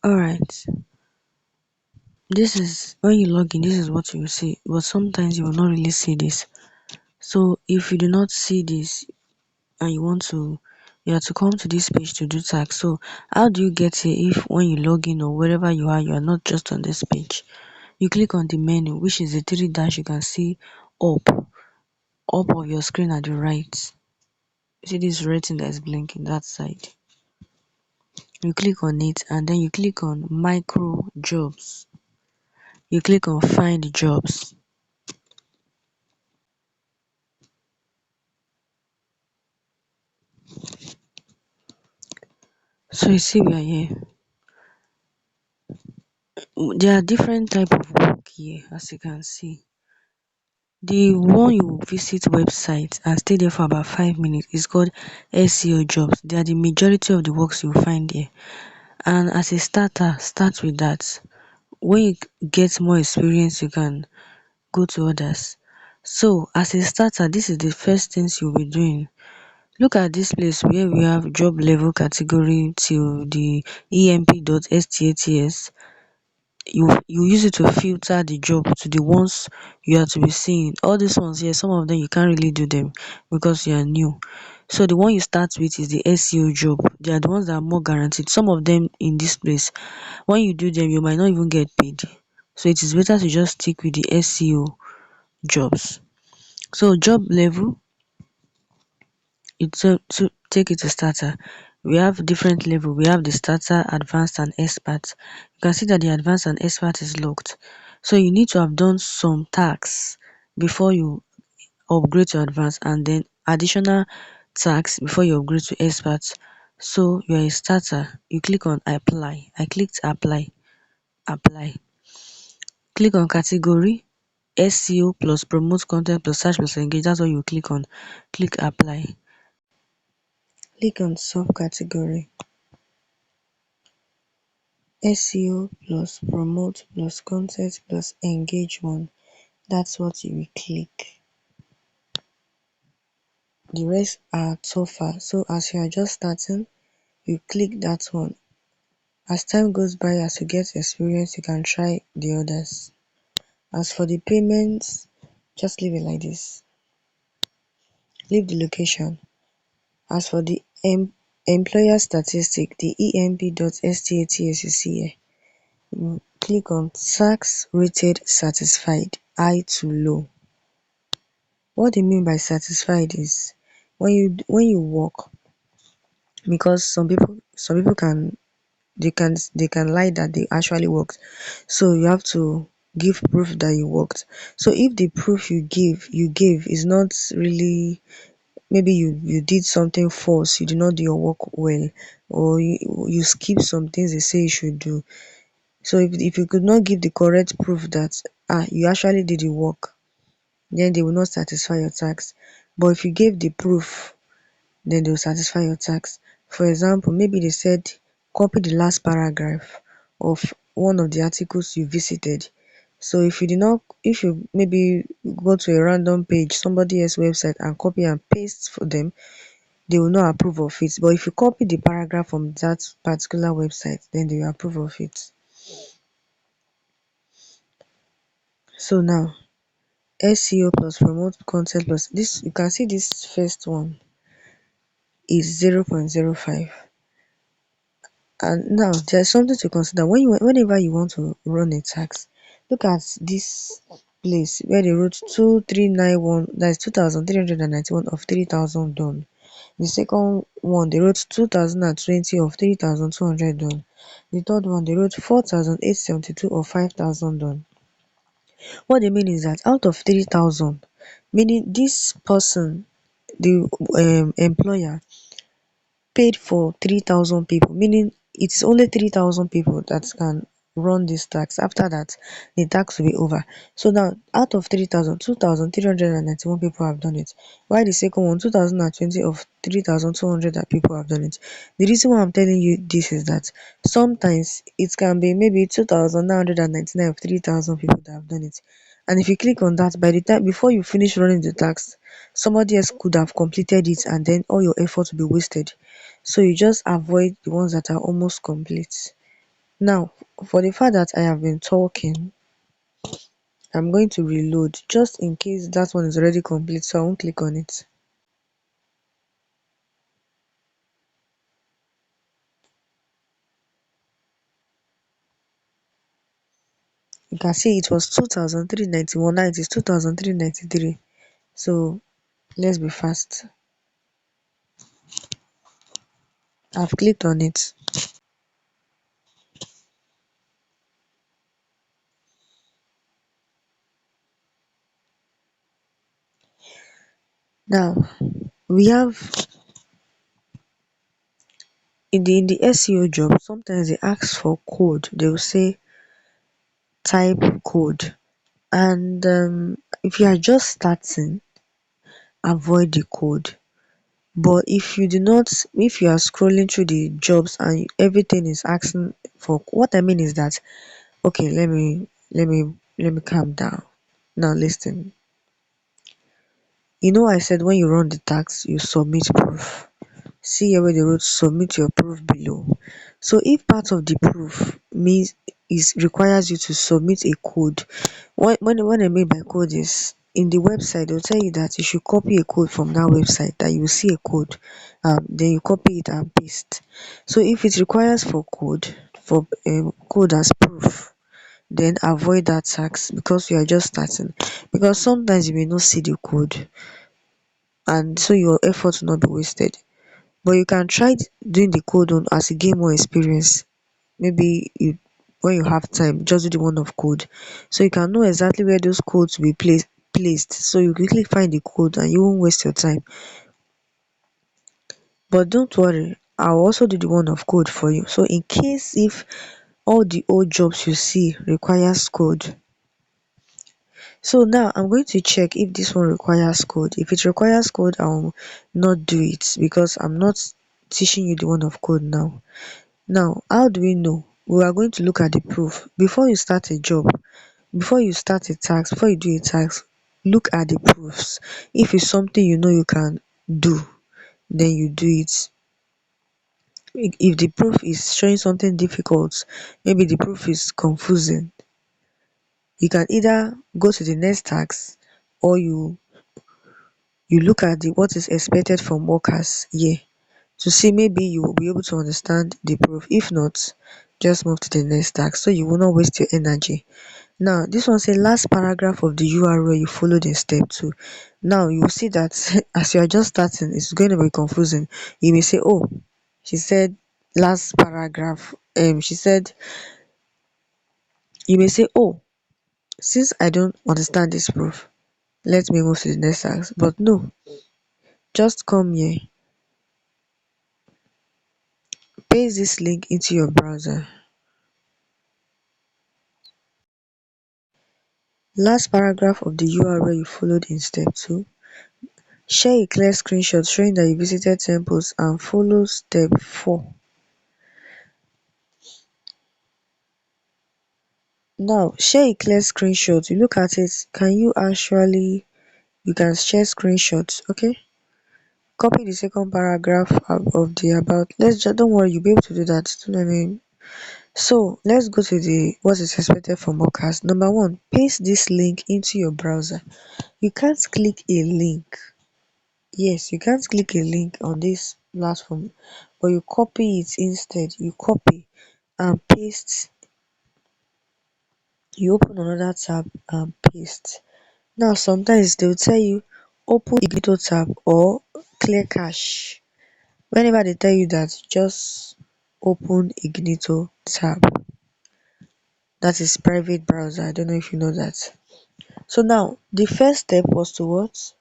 Alright, this is when you log in, this is what you will see, but sometimes you will not really see this. So if you do not see this and you have to come to this page to do tax. So how do you get here if when you log in or wherever you are not just on this page? You click on the menu, which is the three dash you can see up of your screen at the right. See this red thing that is blinking that side. You click on it and then you click on micro jobs. You click on find jobs. So you see we are here. There are different type of work here, as you can see. The one you visit website and stay there for about 5 minutes is called SEO jobs. They are the majority of the works you find here. And as a starter, start with that. When you get more experience, you can go to others. So as a starter, this is the first things you'll be doing. Look at this place where we have job level category till the emp.stats. You use it to filter the job to the ones you are to be seeing. All these ones here, some of them you can't really do them because you are new. So the one you start with is the SEO job. They are the ones that are more guaranteed. Some of them in this place, when you do them, you might not even get paid. So it is better to just stick with the SEO jobs. So job level, to take it to starter. We have different level. We have the starter, advanced and expert. You can see that the advanced and expert is locked. So you need to have done some tasks before you upgrade to advanced, and then additional tasks before you upgrade to expert. So you are a starter. You click on apply. I clicked apply. Apply. Click on category. SEO plus promote content plus search plus engage. That's what you click on. Click apply. Click on subcategory. SEO plus promote plus content plus engage one. That's what you will click. The rest are tougher. So as you are just starting, you click that one. As time goes by, as you get experience, you can try the others. As for the payments, just leave it like this. Leave the location. As for the employer statistic, the emp.stats you see here, you click on tax rated satisfied, high to low. What they mean by satisfied is when you work, because some people they can lie that they actually worked. So you have to give proof that you worked. So if the proof you gave is not really, maybe you did something false, you did not do your work well, or you skip some things they say you should do. So if you could not give the correct proof that you actually did the work, then they will not satisfy your tax. But if you gave the proof, then they will satisfy your tax. For example, maybe they said copy the last paragraph of one of the articles you visited. So if you maybe go to a random page, somebody else's website, and copy and paste for them, they will not approve of it. But if you copy the paragraph from that particular website, then they will approve of it. So now, SEO plus promote content plus this, you can see this first one is 0.05. And now there's something to consider whenever you want to run a tax. Look at this place where they wrote 2391, that's 2391 of 3000 done. The second one they wrote 2020 of 3200 done. The third one they wrote 4872 of 5000 done. What they mean is that out of 3000, meaning this person, the employer, paid for 3000 people, meaning it's only 3000 people that can run this tax. After that, the tax will be over. So now, out of 3000, 2391 people have done it, while the second one, 2020 of 3200 that people have done it. The reason why I'm telling you this is that sometimes it can be maybe 2999 of 3000 people that have done it. And if you click on that, by the time before you finish running the tax, somebody else could have completed it, and then all your effort will be wasted. So you just avoid the ones that are almost complete. Now, for the fact that I have been talking, I'm going to reload just in case that one is already complete, so I won't click on it. You can see it was 2,391, now it is 2,393. So let's be fast. I've clicked on it. Now we have in the SEO job, sometimes they ask for code. They will say type code, and if you are just starting, avoid the code. But if you are scrolling through the jobs and everything is asking for, what I mean is that, okay, let me calm down. Now listen. I said when you run the tax, you submit proof. See here where they wrote submit your proof below. So if part of the proof means is requires you to submit a code, what I mean by code is in the website they'll tell you that you should copy a code from that website, that you will see a code, then you copy it and paste. So if it requires for code as proof, then avoid that tax because you are just starting. Because sometimes you may not see the code, and so your effort will not be wasted. But you can try doing the code on as you gain more experience. Maybe when you have time, just do the one of code, so you can know exactly where those codes will be placed, so you quickly find the code and you won't waste your time. But don't worry, I'll also do the one of code for you. So in case if all the old jobs you see requires code, so now I'm going to check if this one requires code. If it requires code, I'll not do it because I'm not teaching you the one of code now. Now, how do we know? We are going to look at the proof. Before you start a job, before you start a task, before you do a task, look at the proofs. If it's something you know you can do, then you do it. If the proof is showing something difficult, maybe the proof is confusing, you can either go to the next task, or you look at what is expected from workers here to see maybe you will be able to understand the proof. If not, just move to the next task so you will not waste your energy. Now this one say last paragraph of the URL you followed in step 2. Now you will see that as you are just starting, it's going to be confusing. You may say, oh, she said last paragraph, she said, you may say, oh, since I don't understand this proof, let me move to the next task. But no, just come here, paste this link into your browser. Last paragraph of the URL you followed in step 2. Share a clear screenshot showing that you visited temples and follow step 4. Now share a clear screenshot. You look at it, you can share screenshots, okay? Copy the second paragraph of the about. Don't worry, you'll be able to do that. So let's go to the what is expected from workers. Number one, paste this link into your browser. You can't click a link. Yes, you can't click a link on this platform, but you copy it instead. You copy and paste. You open another tab and paste. Now sometimes they will tell you open Ignito tab or clear cache. Whenever they tell you that, just open Ignito tab. That is private browser. I don't know if you know that. So now the first step was to what?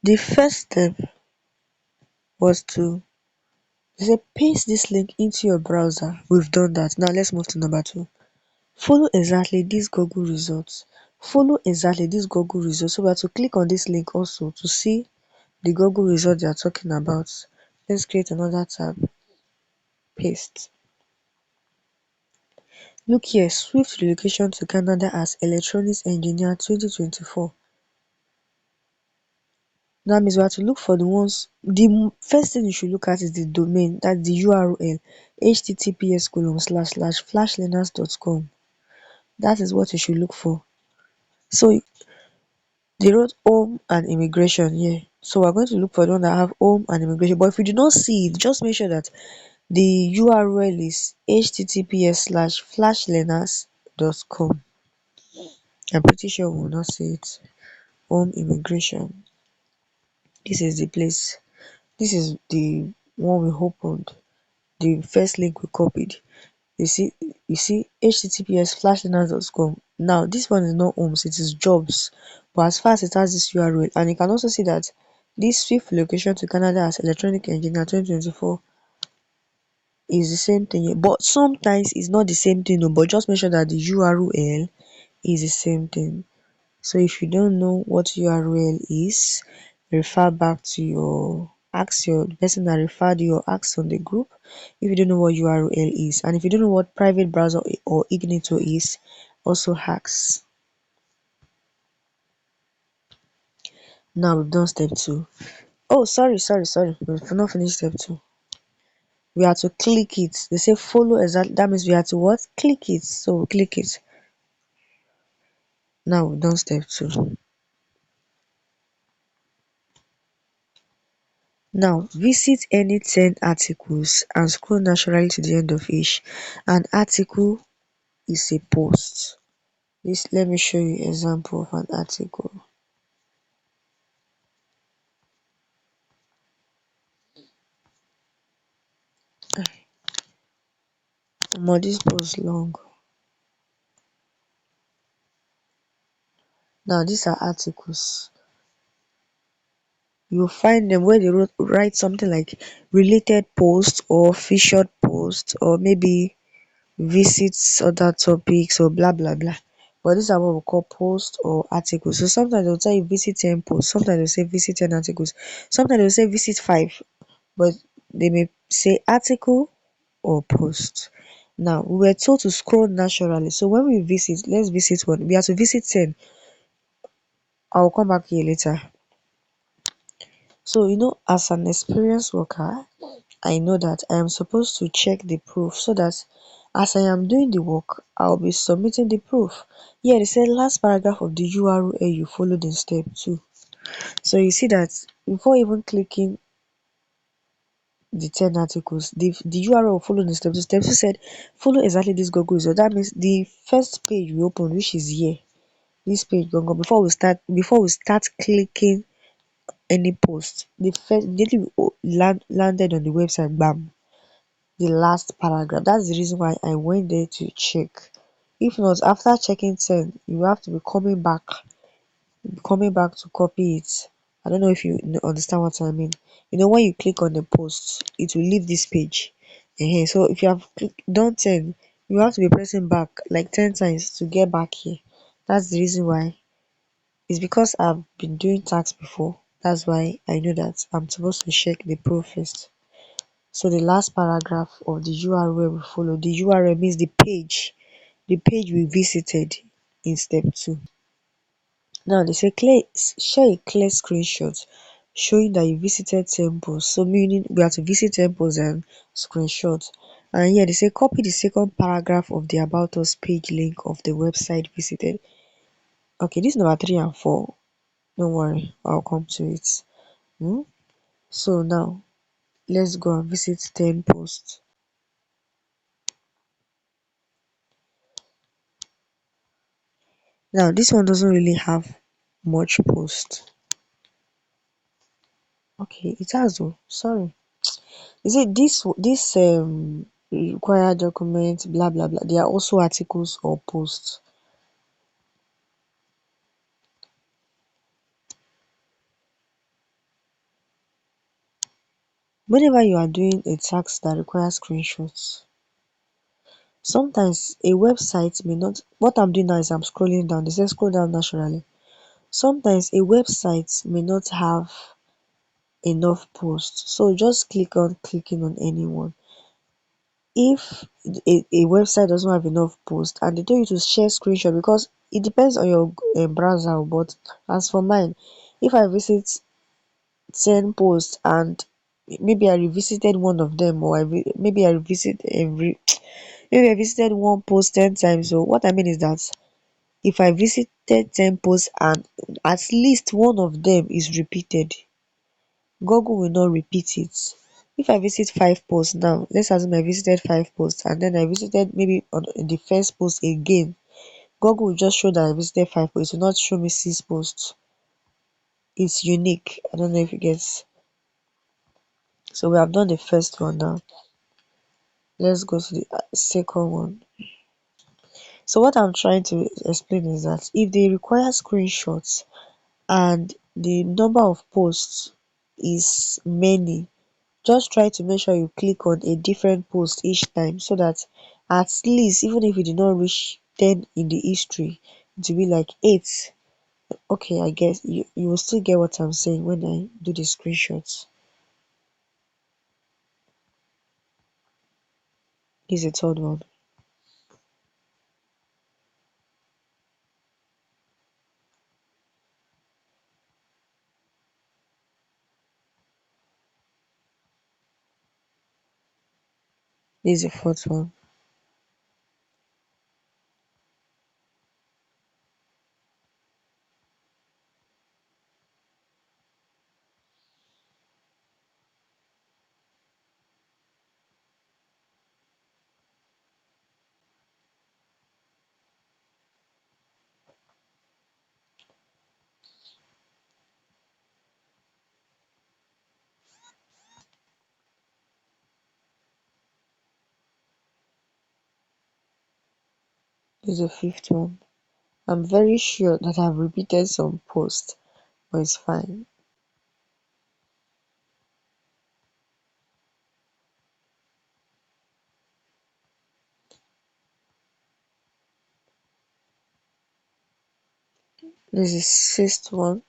The first step was to say paste this link into your browser. We've done that. Now let's move to number 2. Follow exactly these Google results. Follow exactly this Google results. So we have to click on this link also to see the Google result they are talking about. Let's create another tab. Paste. Look here, swift relocation to Canada as electronics engineer 2024. That means we have to look for the ones. The first thing you should look at is the domain, that's the URL, https://flashlearners.com. That is what you should look for. So they wrote home and immigration here. So we're going to look for the one that have home and immigration. But if you do not see it, just make sure that the URL is https://flashlearners.com. I'm pretty sure we will not see it. Home immigration. This is the place. This is the one we opened. The first link we copied. You see, https://flashlearners.com. Now this one is not homes, it is jobs. But as far as it has this URL, and you can also see that this swift location to Canada as electronic engineer 2024 is the same thing here. But sometimes it's not the same thing, but just make sure that the URL is the same thing. So if you don't know what URL is, refer back to your ask your the person that referred you, or ask on the group if you don't know what URL is. And if you don't know what private browser or ignito is, also ask. Now we've done step 2. Oh, sorry. We've not finished step 2. We have to click it. They say follow exactly. That means we have to what? Click it. So we click it. Now we've done step 2. Now visit any 10 articles and scroll naturally to the end of each. An article is a post. Let me show you example of an article. This post long. Now these are articles. You'll find them where they write something like related post or featured post, or maybe visits other topics or blah blah blah. But these are what we call posts or articles. So sometimes they'll tell you visit 10 posts, sometimes they'll say visit 10 articles, sometimes they'll say visit 5, but they may say article or post. Now we were told to scroll naturally. So when we visit, let's visit one. We have to visit 10. I'll come back here later. So as an experienced worker, I know that I am supposed to check the proof so that as I am doing the work, I'll be submitting the proof. Yeah, they said last paragraph of the URL you followed in step 2. So you see that before even clicking the 10 articles, the URL followed in step 2. Step 2 said follow exactly this Google result. That means the first page we open, which is here, this page Google, before we start clicking any post, the first immediately we landed on the website, bam, the last paragraph. That's the reason why I went there to check. If not, after checking 10, you have to be coming back to copy it. I don't know if you understand what I mean. When you click on the post, it will leave this page. So if you have done 10, you have to be pressing back like 10 times to get back here. That's the reason why. It's because I've been doing tax before. That's why I know that I'm supposed to check the proof first. So the last paragraph of the URL we follow. The URL means the page we visited in step 2. Now they say share a clear screenshot showing that you visited temples. So meaning we have to visit temples and screenshot. And here they say copy the second paragraph of the about us page link of the website visited. Okay, this is number 3 and 4. Don't worry, I'll come to it. So now let's go and visit 10 posts. Now this one doesn't really have much post. Okay, it has though. Sorry. Is it this required document blah blah blah? They are also articles or posts. Whenever you are doing a task that requires screenshots, sometimes a website may not. What I'm doing now is I'm scrolling down. They say scroll down naturally. Sometimes a website may not have enough posts, so just clicking on anyone. If a website doesn't have enough posts and they tell you to share screenshot, because it depends on your browser, but as for mine, if I visit 10 posts and maybe I revisited one of them, or maybe I revisit every maybe I visited one post 10 times. So what I mean is that if I visited 10 posts and at least one of them is repeated, Google will not repeat it. If I visit 5 posts now, let's assume I visited 5 posts and then I visited maybe on the first post again, Google will just show that I visited 5 posts. It will not show me 6 posts. It's unique. I don't know if you get. So we have done the first one now. Let's go to the second one. So what I'm trying to explain is that if they require screenshots and the number of posts is many, just try to make sure you click on a different post each time, so that at least even if you did not reach 10 in the history, it will be like 8. Okay, I guess you will still get what I'm saying when I do the screenshots. This is the third one. This is the fourth one. This is the fifth one. I'm very sure that I've repeated some posts, but it's fine. This is sixth one.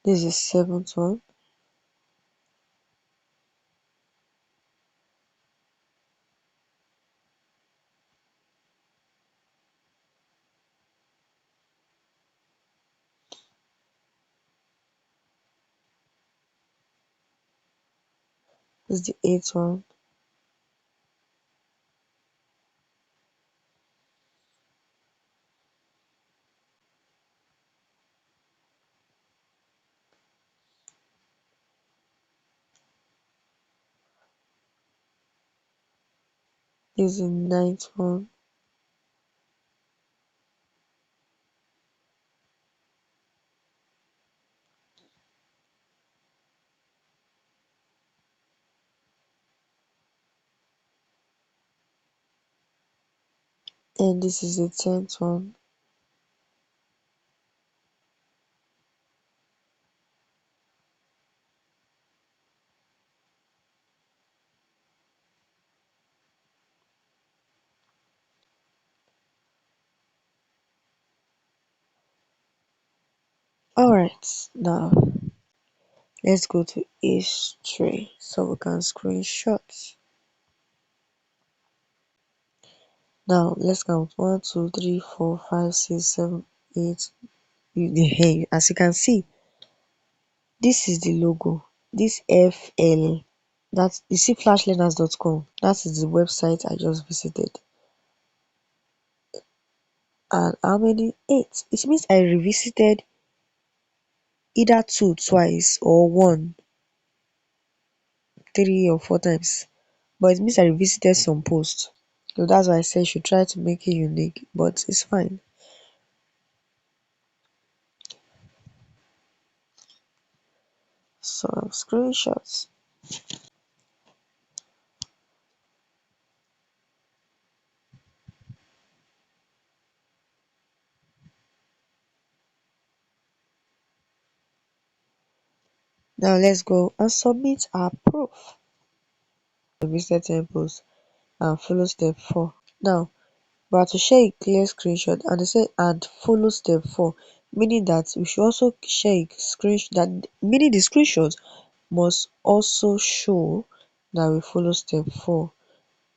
This is seventh one. This is the eighth one. This is the ninth one. And this is the 10th one. Alright, now let's go to history so we can screenshot. Now let's count 1, 2, 3, 4, 5, 6, 7, 8. Hey, as you can see, this is the logo. This FL, that you see flashlearners.com. That is the website I just visited. And how many? 8. It means I revisited either 2 twice or 1 3 or 4 times. But it means I revisited some posts. So that's why I said you should try to make it unique, but it's fine. So screenshots. Now let's go and submit our proof. Visited 10 posts and follow step 4. Now but to share a clear screenshot, and they say and follow step 4, meaning that we should also share a screenshot, that meaning the screenshot must also show that will follow step 4.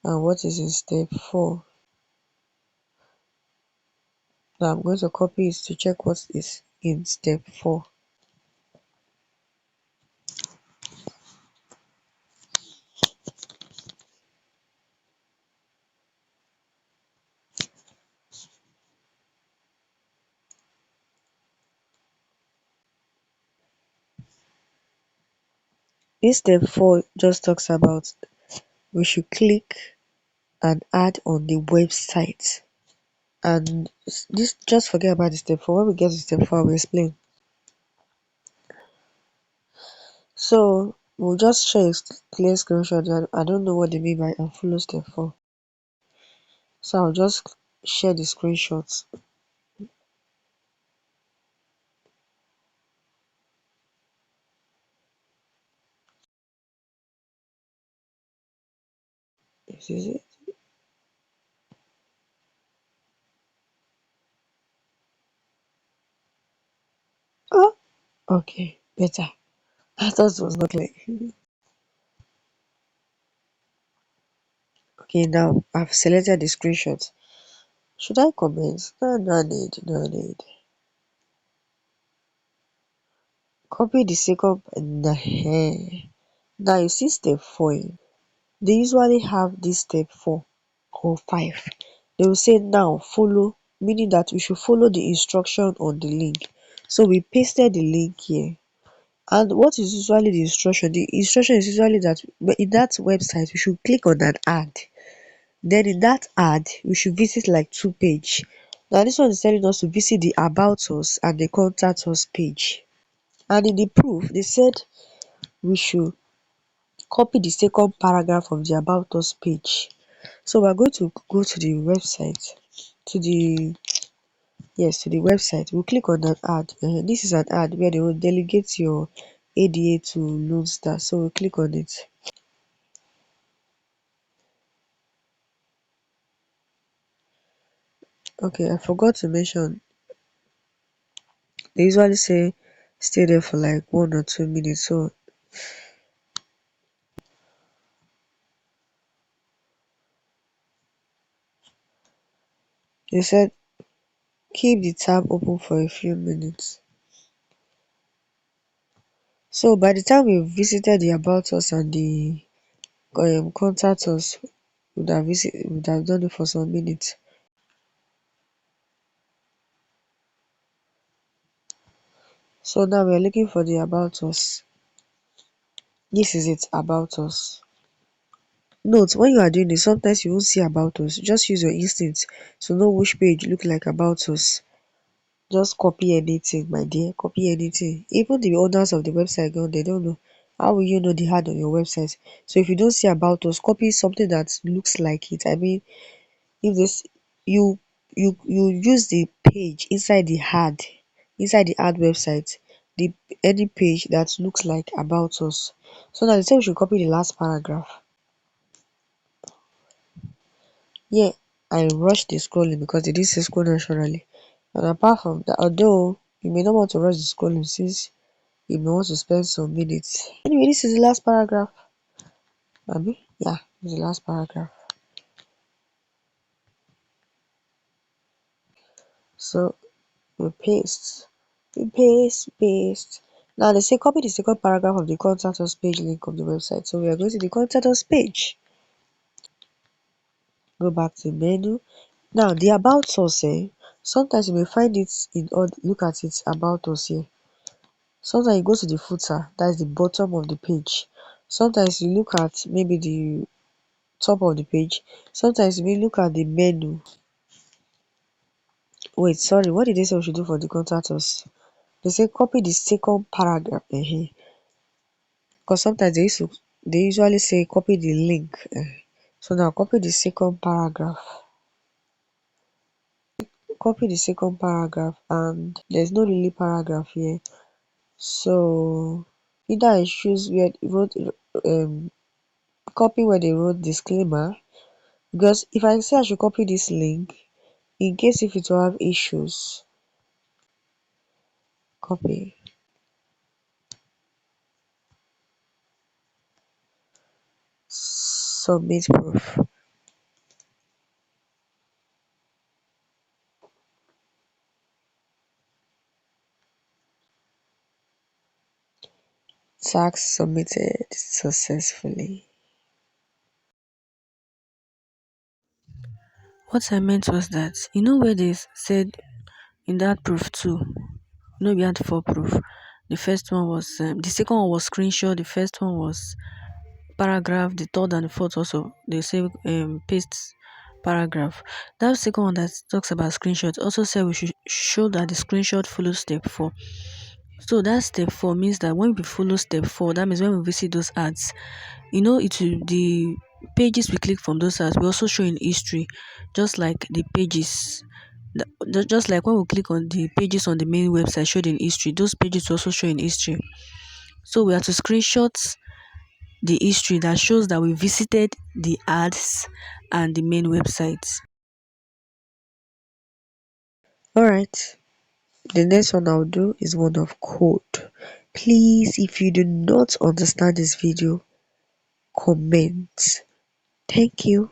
And what is in step 4? Now I'm going to copy it to check what is in step 4. This step 4 just talks about we should click and add on the website. And this, just forget about the step 4. When we get to step 4, I will explain. So we'll just share a clear screenshot. I don't know what they mean by unfollow step 4. So I'll just share the screenshots. This is it. Oh, okay, better. I thought it was not clear. Okay, now I've selected the screenshot. Should I comment? No, no need, no need. Copy the second. Now you see step 4. They usually have this step 4 or 5. They will say now follow, meaning that we should follow the instruction on the link. So we pasted the link here. And what is usually the instruction? The instruction is usually that in that website we should click on an ad. Then in that ad we should visit like 2 page. Now this one is telling us to visit the about us and the contact us page. And in the proof they said we should copy the second paragraph of the about us page. So we're going to go to the website, to the to the website. We'll click on an ad. This is an ad where they will delegate your ADA to Lone Star. So we'll click on it. Okay, I forgot to mention, they usually say stay there for like 1 or 2 minutes. So they said keep the tab open for a few minutes. So by the time we visited the about us and the contact us, would have done it for some minutes. So now we're looking for the about us. This is it, about us. Note, when you are doing this, sometimes you won't see about us. Just use your instinct to know which page look like about us. Just copy anything, my dear. Copy anything. Even the owners of the website, girl, they don't know. How will you know the ad on your website? So if you don't see about us, copy something that looks like it. I mean, if this you you use the page inside the ad website, the any page that looks like about us. So now they say we should copy the last paragraph. Yeah, I rushed the scrolling because they didn't say scroll naturally. And apart from that, although you may not want to rush the scrolling since you may want to spend some minutes. Anyway, this is the last paragraph. Abi? Yeah, this is the last paragraph. So we paste. We paste. Now they say copy the second paragraph of the contact us page link of the website. So we are going to the contact us page. Go back to menu. Now the about us, sometimes you may find it in odd. Look at it about us here. Sometimes you go to the footer, that's the bottom of the page. Sometimes you look at maybe the top of the page. Sometimes you may look at the menu. Wait, sorry, what did they say we should do for the contact us? They say copy the second paragraph. Because sometimes they usually say copy the link. So now copy the second paragraph. Copy the second paragraph, and there's no really paragraph here. So either I choose where they wrote copy where they wrote disclaimer, because if I say I should copy this link in case if it will have issues. Copy. Submit proof. Tax submitted successfully. What I meant was that, where they said in that proof too, we had four proof. The first one was, the second one was screenshot, the first one was paragraph, the third and the fourth also, they say paste paragraph. That second one that talks about screenshot also said we should show that the screenshot follows step 4. So that step 4 means that when we follow step 4, that means when we visit those ads, the pages we click from those ads we also show in history, just like the pages. Just like when we click on the pages on the main website showed in history, those pages also show in history. So we have to screenshot the history that shows that we visited the ads and the main websites. Alright, the next one I'll do is one of code. Please, if you do not understand this video, comment. Thank you.